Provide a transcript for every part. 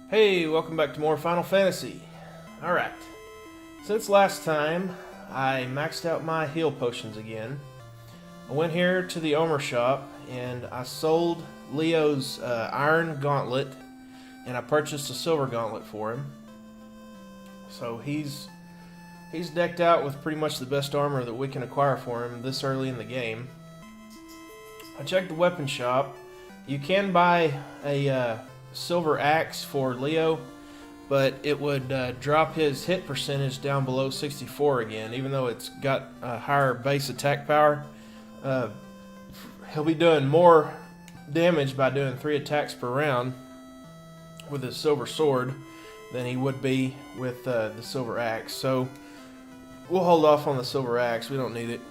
Hey, welcome back to more Final Fantasy. Alright, since last time, I maxed out my heal potions again. I went here to the Omer shop and I sold Leo's iron gauntlet and I purchased a silver gauntlet for him. So he's decked out with pretty much the best armor that we can acquire for him this early in the game. I checked the weapon shop. You can buy a silver axe for Leo, but it would drop his hit percentage down below 64 again, even though it's got a higher base attack power. He'll be doing more damage by doing 3 attacks per round with his silver sword than he would be with the silver axe. So we'll hold off on the silver axe. We don't need it.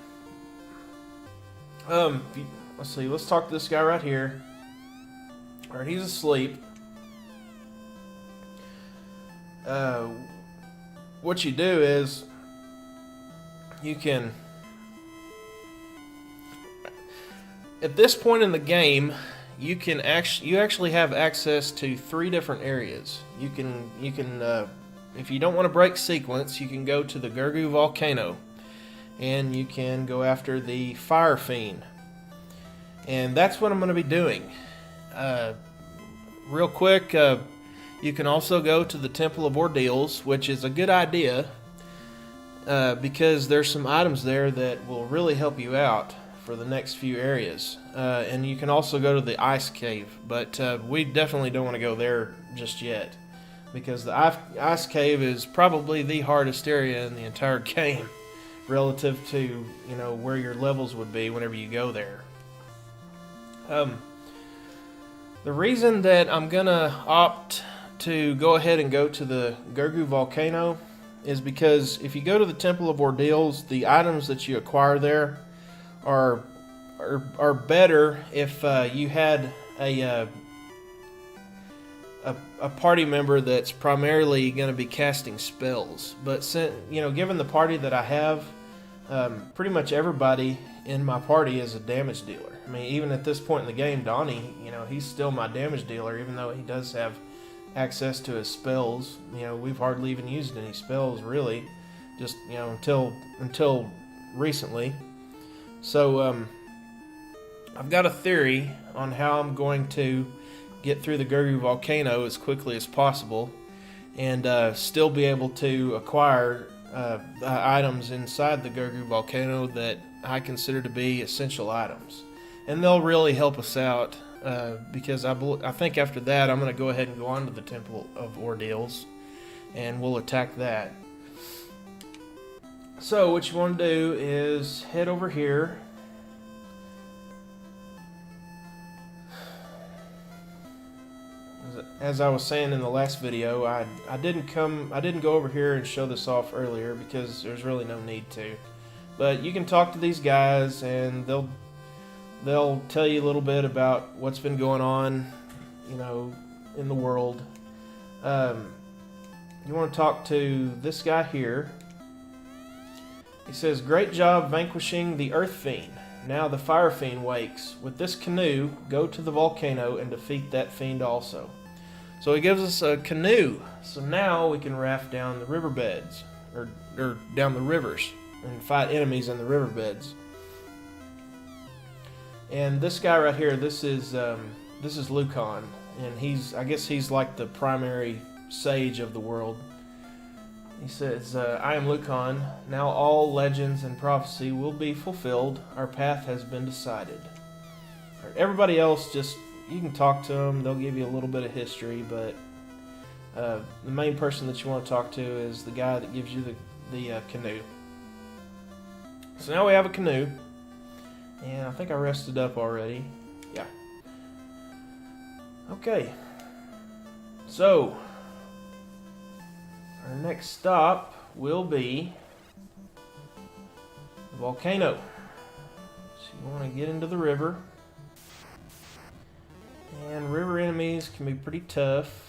Let's see. Let's talk to this guy right here. All right, he's asleep. What you do is you can, at this point in the game, you actually have access to 3 different areas. You can if you don't want to break sequence, you can go to the Gurgu Volcano and you can go after the Fire Fiend. And that's what I'm going to be doing. Real quick, you can also go to the Temple of Ordeals, which is a good idea because there's some items there that will really help you out for the next few areas. And you can also go to the Ice Cave, but we definitely don't want to go there just yet because the Ice Cave is probably the hardest area in the entire game relative to, where your levels would be whenever you go there. The reason that I'm gonna opt to go ahead and go to the Gurgu Volcano is because if you go to the Temple of Ordeals, the items that you acquire there are better if you had a party member that's primarily going to be casting spells. But given the party that I have, pretty much everybody in my party is a damage dealer. I mean, even at this point in the game, Donnie, he's still my damage dealer, even though he does have access to his spells. We've hardly even used any spells, really, just, until recently. So, I've got a theory on how I'm going to get through the Gurgu Volcano as quickly as possible and still be able to acquire items inside the Gurgu Volcano that I consider to be essential items. And they'll really help us out because I think after that I'm going to go ahead and go on to the Temple of Ordeals and we'll attack that. So what you want to do is head over here. As I was saying in the last video, I didn't go over here and show this off earlier because there's really no need to. But you can talk to these guys and they'll tell you a little bit about what's been going on, in the world. You want to talk to this guy here. He says, "Great job vanquishing the Earth Fiend. Now the Fire Fiend wakes. With this canoe, go to the volcano and defeat that fiend also." So he gives us a canoe. So now we can raft down the riverbeds, or down the rivers, and fight enemies in the riverbeds. And this guy right here, this is Lucan, and I guess he's like the primary sage of the world. He says, "I am Lucan. Now all legends and prophecy will be fulfilled. Our path has been decided." Everybody else, you can talk to them. They'll give you a little bit of history, but the main person that you want to talk to is the guy that gives you the canoe. So now we have a canoe, and I think I rested up already. Yeah. Okay. So our next stop will be the volcano. So you want to get into the river. And river enemies can be pretty tough.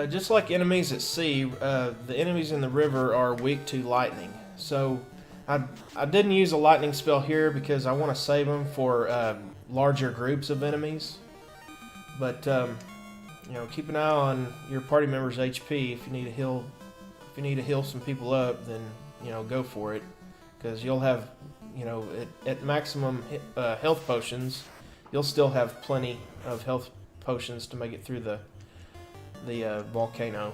Just like enemies at sea, the enemies in the river are weak to lightning. So I didn't use a lightning spell here because I want to save them for larger groups of enemies. But you know, keep an eye on your party members' HP. If you need to heal some people up, then you know, go for it, because you'll have, you know, at maximum health potions, you'll still have plenty of health potions to make it through the volcano.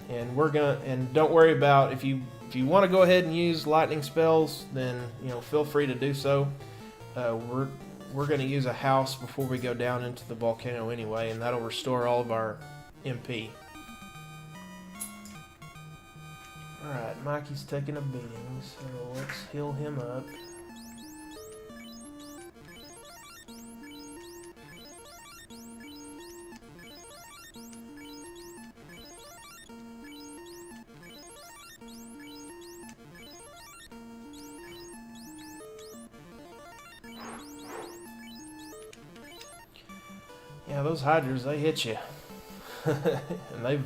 And don't worry about if you want to go ahead and use lightning spells, then you know, feel free to do so. We're going to use a house before we go down into the volcano anyway, and that'll restore all of our MP. Alright, Mikey's taking a beating, so let's heal him up. Yeah, those hydras, they hit you. And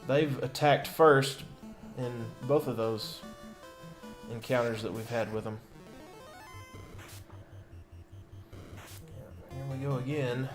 they've attacked first in both of those encounters that we've had with them. Yeah, here we go again.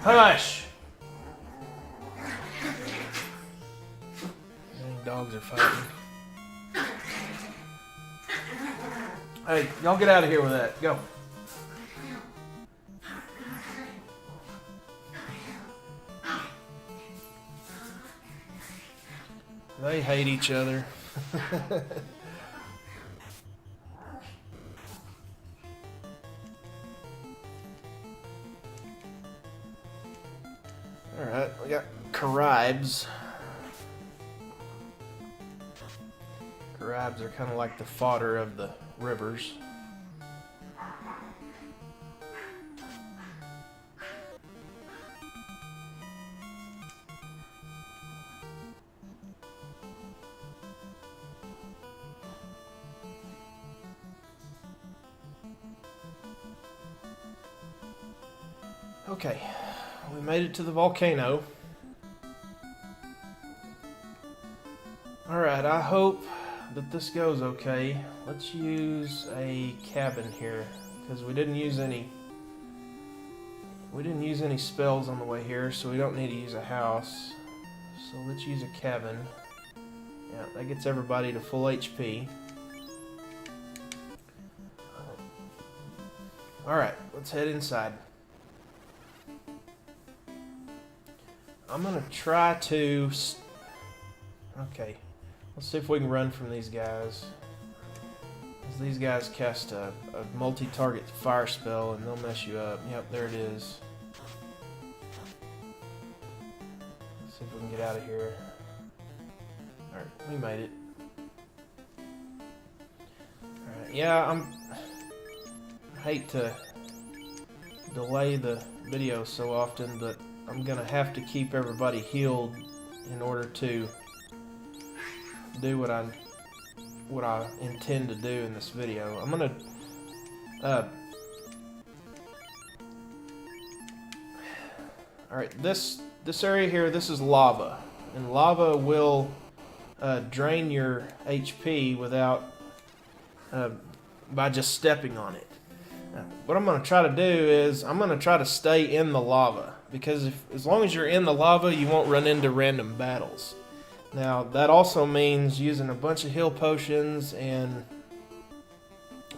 Hush! Dang, dogs are fighting. Hey, y'all get out of here with that. Go. They hate each other. Alright, we got Karybes. Karybes are kind of like the fodder of the rivers. Okay, we made it to the volcano. Alright, I hope that this goes okay. Let's use a cabin here, because we didn't use any spells on the way here, so we don't need to use a house. So let's use a cabin. Yeah, that gets everybody to full HP. Alright, let's head inside. I'm going to try to... Okay, let's see if we can run from these guys. These guys cast a multi-target fire spell and they'll mess you up. Yep, there it is. Let's see if we can get out of here. Alright, we made it. Alright, yeah, I hate to delay the video so often, but I'm gonna have to keep everybody healed in order to do what I intend to do in this video. I'm gonna alright, this area here, this is lava, and lava will drain your HP without by just stepping on it. What I'm going to try to do is I'm going to try to stay in the lava, because as long as you're in the lava, you won't run into random battles. Now, that also means using a bunch of heal potions and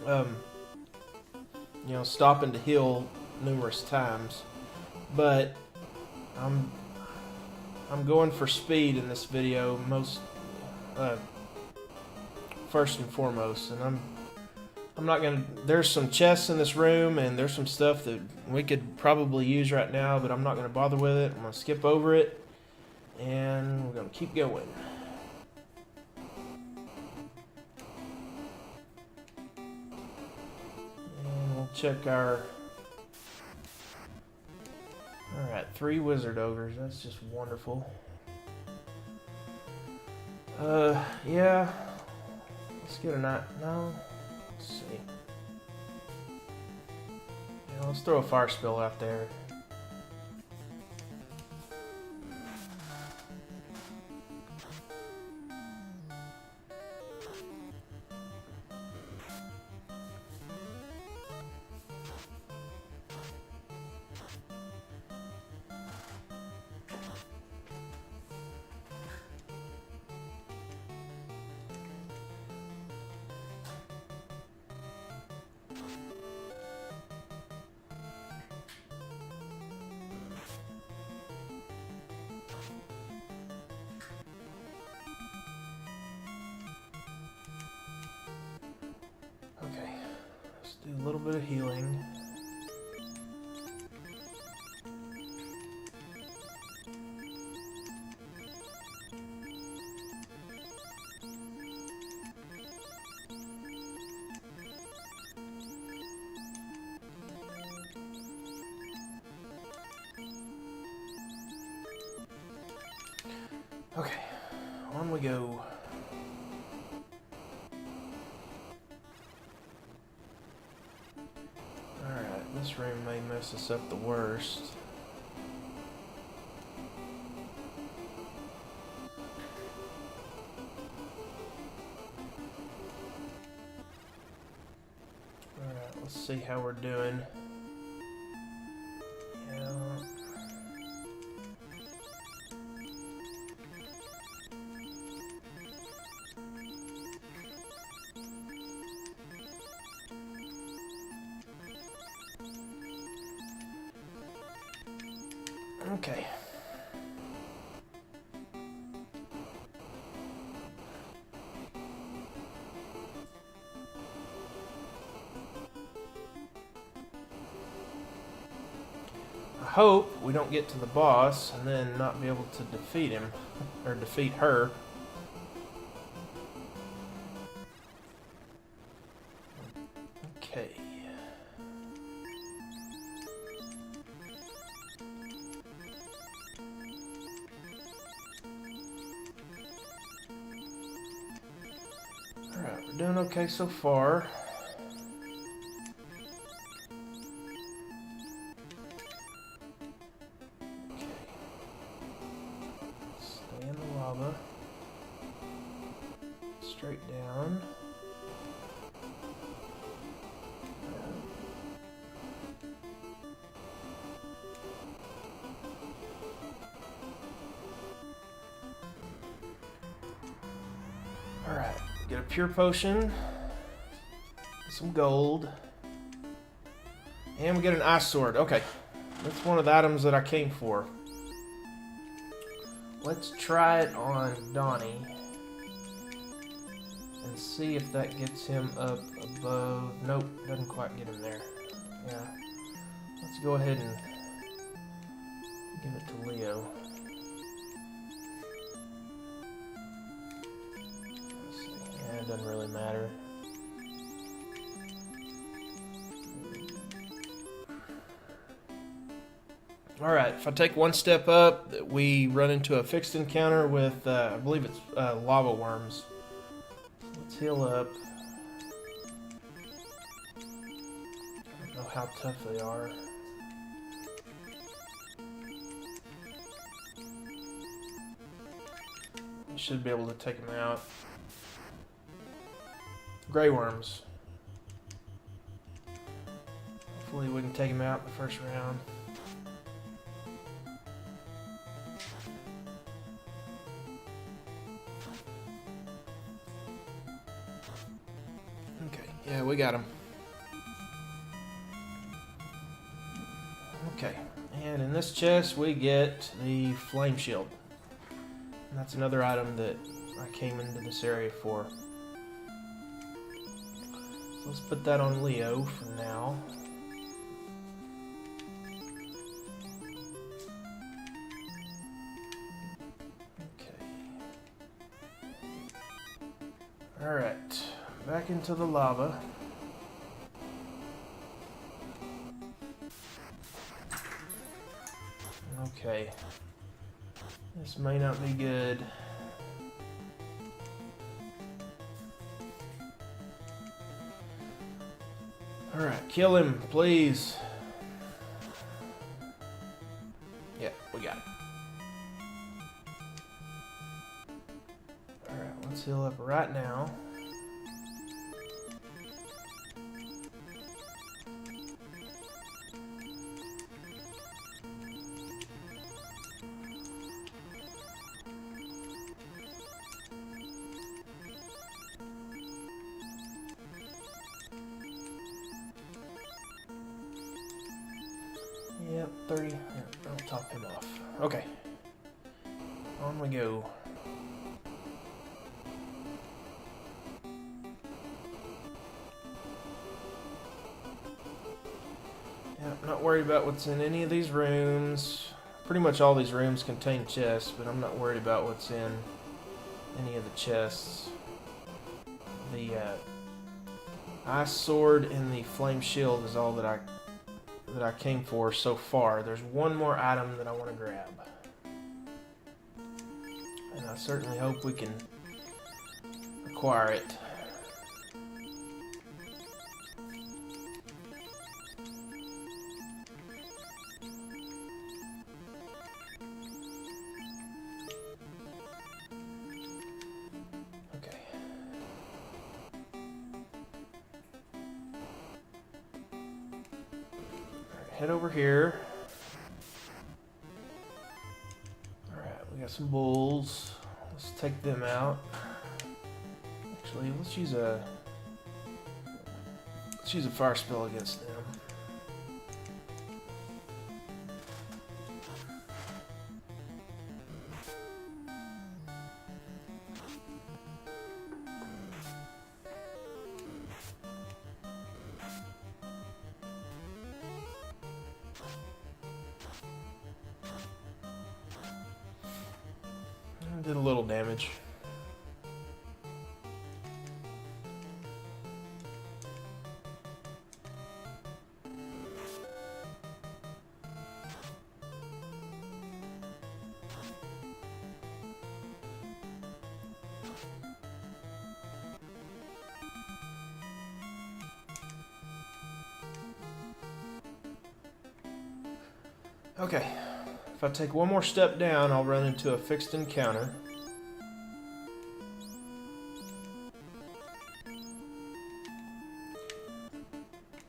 you know, stopping to heal numerous times. But I'm going for speed in this video, first and foremost, and I'm not gonna. There's some chests in this room, and there's some stuff that we could probably use right now, but I'm not gonna bother with it. I'm gonna skip over it, and we're gonna keep going. check our... Alright, 3 wizard ogres. That's just wonderful. Yeah. Let's get a night. No. Let's see. Yeah, let's throw a fire spell out there. Okay, let's do a little bit of healing. Okay, on we go. This room may mess us up the worst. Alright, let's see how we're doing. Yeah. Okay. I hope we don't get to the boss and then not be able to defeat him, or defeat her. Okay. Alright, we're doing okay so far. Okay. Stay in the lava. Straight down. Alright, get a pure potion, some gold, and we get an ice sword. Okay, that's one of the items that I came for. Let's try it on Donnie and see if that gets him up above. Nope, doesn't quite get him there. Yeah, let's go ahead and give it to Leo. It doesn't really matter. Alright, if I take one step up, we run into a fixed encounter with, I believe it's lava worms. Let's heal up. I don't know how tough they are. You should be able to take them out. Grey worms. Hopefully we can take him out in the first round. Okay, yeah, we got him. Okay, and in this chest we get the flame shield. And that's another item that I came into this area for. Let's put that on Leo for now. Okay. Alright, back into the lava. Okay. This may not be good. Alright, kill him, please. Yeah, we got it. Alright, let's heal up right now. Yep, 30. Yeah, I'll top him off. Okay. On we go. Yep, not worried about what's in any of these rooms. Pretty much all these rooms contain chests, but I'm not worried about what's in any of the chests. The ice sword and the flame shield is all that I came for so far. There's one more item that I want to grab. And I certainly hope we can acquire it. Okay. Head over here. Alright, we got some bulls. Let's take them out. Actually, let's use a fire spell against them. Did a little damage. Okay. If I take one more step down, I'll run into a fixed encounter.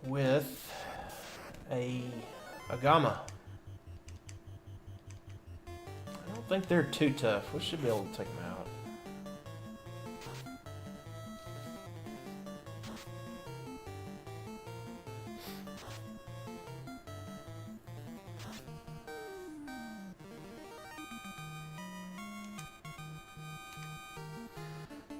With a Agama. I don't think they're too tough. We should be able to take them out.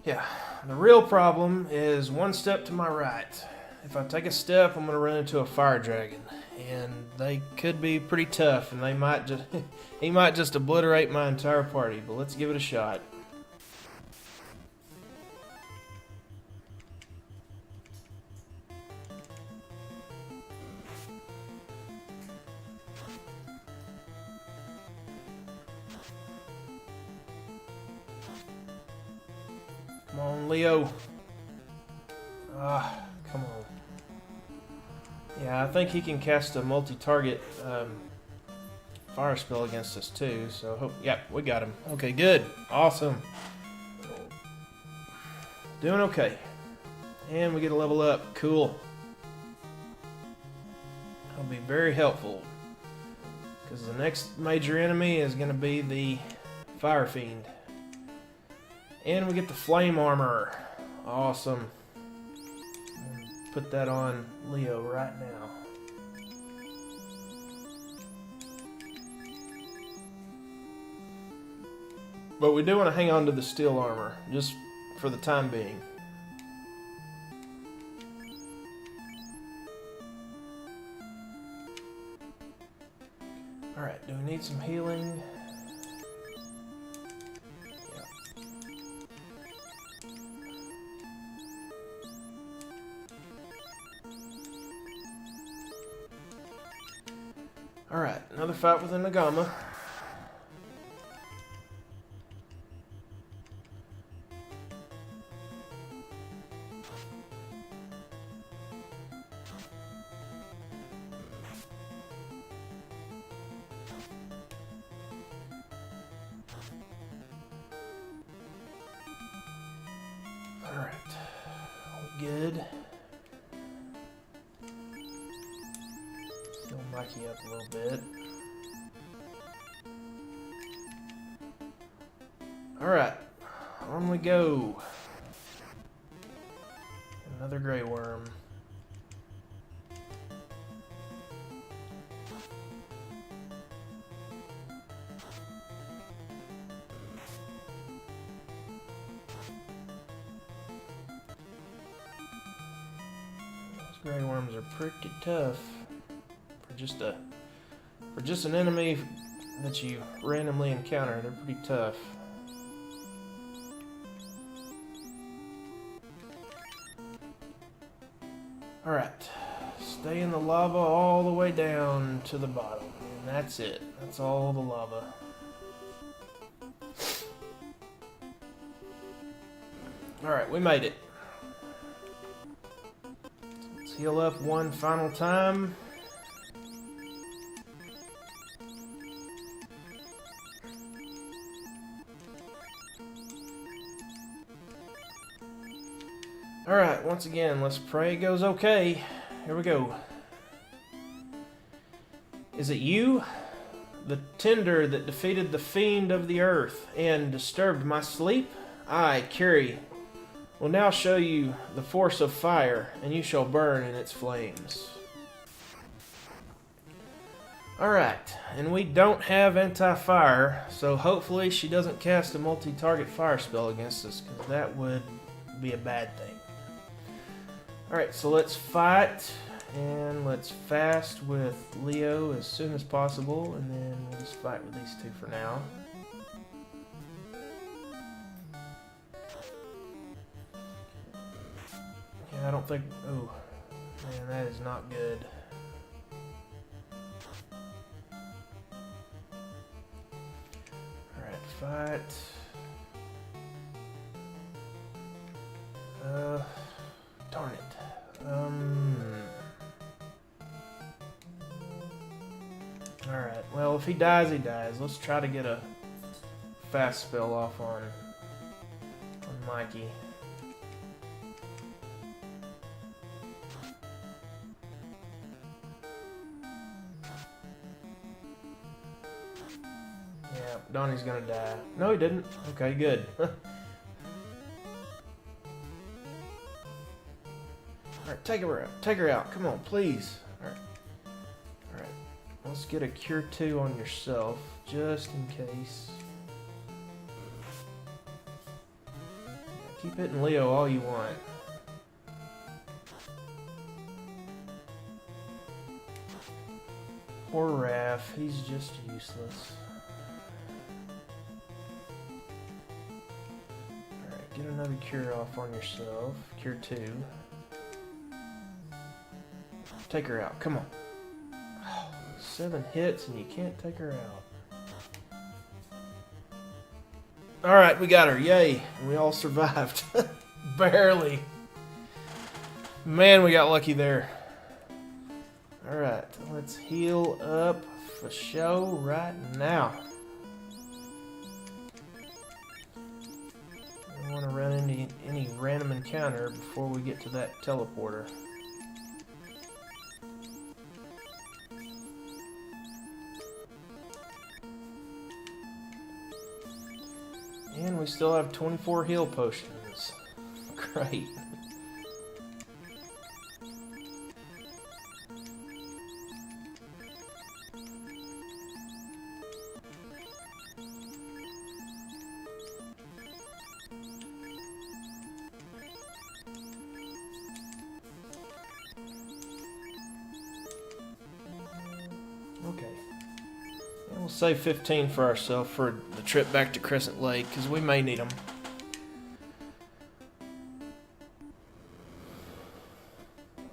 Yeah, the real problem is one step to my right. If I take a step, I'm going to run into a fire dragon, and they could be pretty tough, and they might just he might just obliterate my entire party, but let's give it a shot. Come on, Leo. Ah, come on. Yeah, I think he can cast a multi-target fire spell against us too, so yeah, we got him. Okay, good. Awesome. Doing okay. And we get a level up. Cool. That'll be very helpful, because the next major enemy is going to be the Fire Fiend. And we get the flame armor. Awesome. Put that on Leo right now. But we do want to hang on to the steel armor, just for the time being. Alright, do we need some healing? Alright, another fight with a Nagama. Alright. Good. Still Mikey up a little bit. Alright. On we go. Another gray worm. Gray worms are pretty tough for just an enemy that you randomly encounter. They're pretty tough. All right, stay in the lava all the way down to the bottom, and that's it. That's all the lava. All right, we made it. Heal up one final time. Alright, once again, let's pray it goes okay. Here we go. Is it you? The tender that defeated the Fiend of the earth and disturbed my sleep? I, Kary, will now show you the force of fire, and you shall burn in its flames. Alright, and we don't have anti-fire, so hopefully she doesn't cast a multi-target fire spell against us, because that would be a bad thing. Alright, so let's fight, and let's fast with Leo as soon as possible, and then we'll just fight with these two for now. I don't think... Oh, man, that is not good. Alright, fight. Darn it. Alright, well, if he dies, he dies. Let's try to get a fast spell off on Mikey. Yeah, Donnie's gonna die. No, he didn't. Okay, good. Alright, take her out. Take her out. Come on, please. Alright. Alright. Let's get a Cure 2 on yourself, just in case. Keep hitting Leo all you want. Poor Raph, he's just useless. Alright, get another Cure off on yourself. Cure 2. Take her out, come on. Oh, 7 hits and you can't take her out. Alright, we got her, yay. We all survived. Barely. Man, we got lucky there. Alright, let's heal up for show right now. I don't want to run into any random encounter before we get to that teleporter. And we still have 24 heal potions. Great. Okay. And we'll save 15 for ourselves for the trip back to Crescent Lake, because we may need them.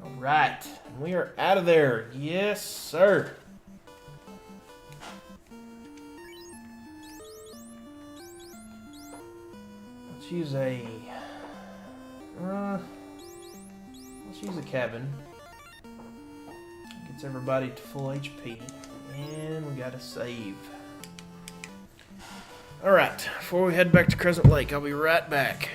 Alright. We are out of there. Yes, sir. Let's use a... use a cabin. Gets everybody to full HP. And we gotta save. Alright, before we head back to Crescent Lake, I'll be right back.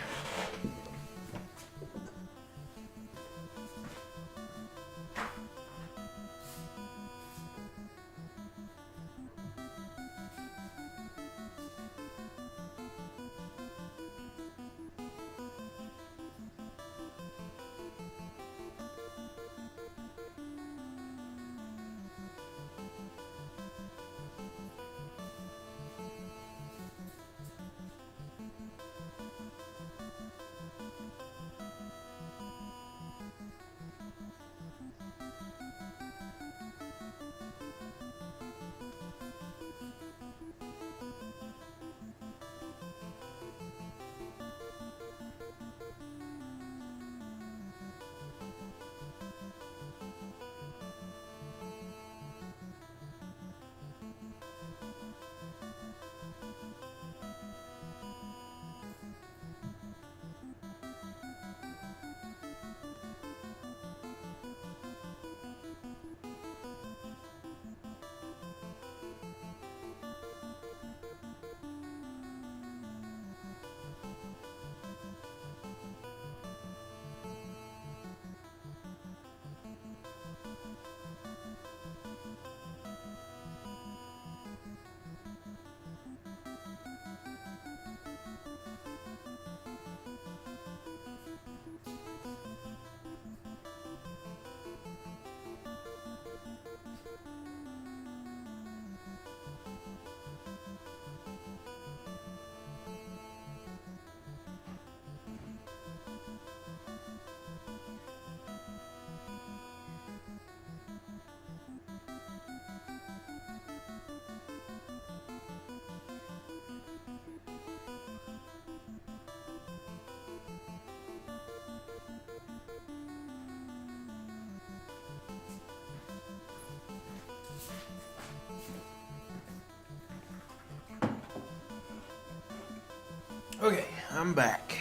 Okay, I'm back.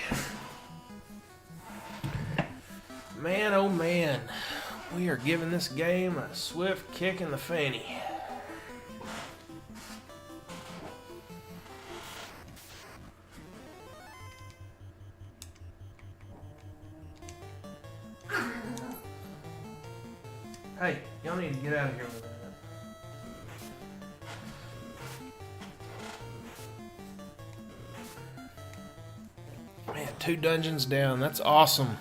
Man, oh man, we are giving this game a swift kick in the fanny. Hey, y'all need to get out of here with that. Man, 2 dungeons down. That's awesome.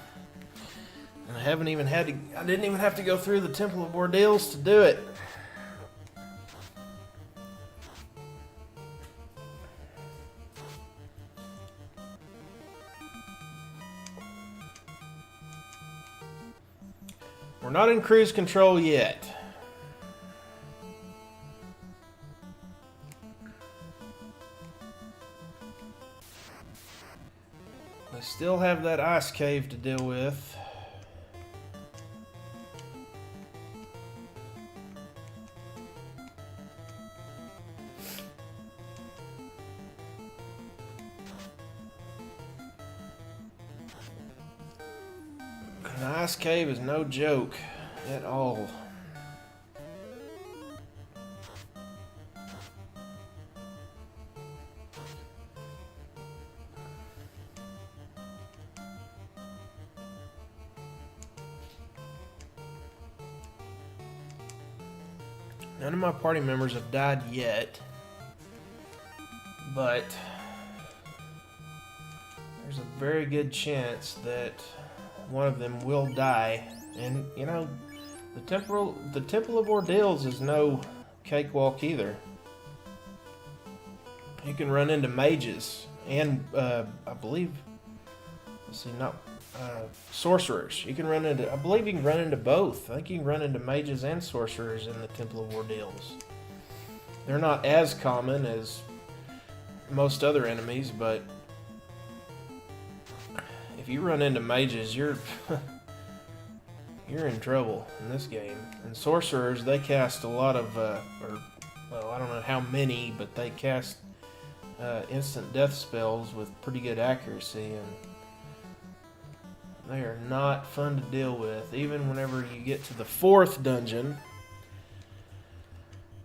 And I didn't even have to go through the Temple of Ordeals to do it. We're not in cruise control yet. We still have that ice cave to deal with. The ice cave is no joke at all. None of my party members have died yet, but there's a very good chance that one of them will die. And you know, the Temple of Ordeals is no cakewalk either. You can run into mages and I believe, let's see, not sorcerers. I believe you can run into both. I think you can run into mages and sorcerers in the Temple of Ordeals. They're not as common as most other enemies, but if you run into mages, you're in trouble in this game. And sorcerers, they cast a lot of, I don't know how many, but they cast instant death spells with pretty good accuracy, and They are not fun to deal with. Even whenever you get to the 4th dungeon,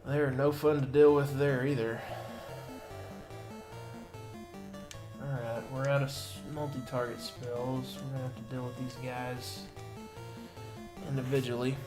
they are no fun to deal with there either. Alright, we're out of multi-target spells. We're going to have to deal with these guys individually.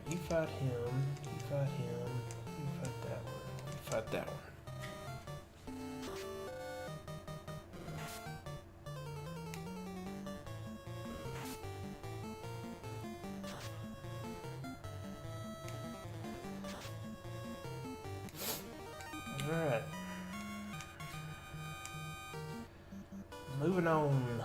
You fight him, you fight him, you fight that one, you fight that one. Alright. Moving on.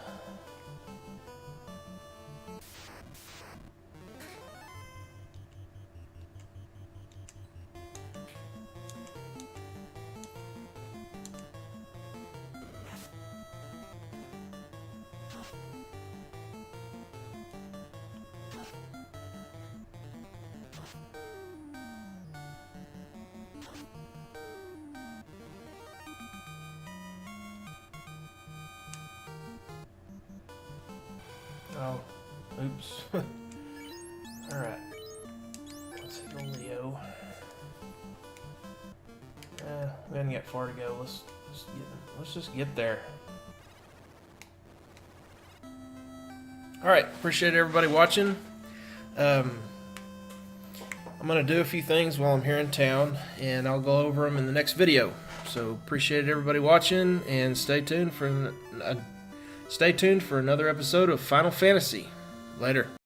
Oh, oops. Alright. Let's heal Leo. We haven't got far to go. Let's just get there. Alright, appreciate everybody watching. I'm going to do a few things while I'm here in town, and I'll go over them in the next video. So appreciate everybody watching, and stay tuned for another episode of Final Fantasy. Later.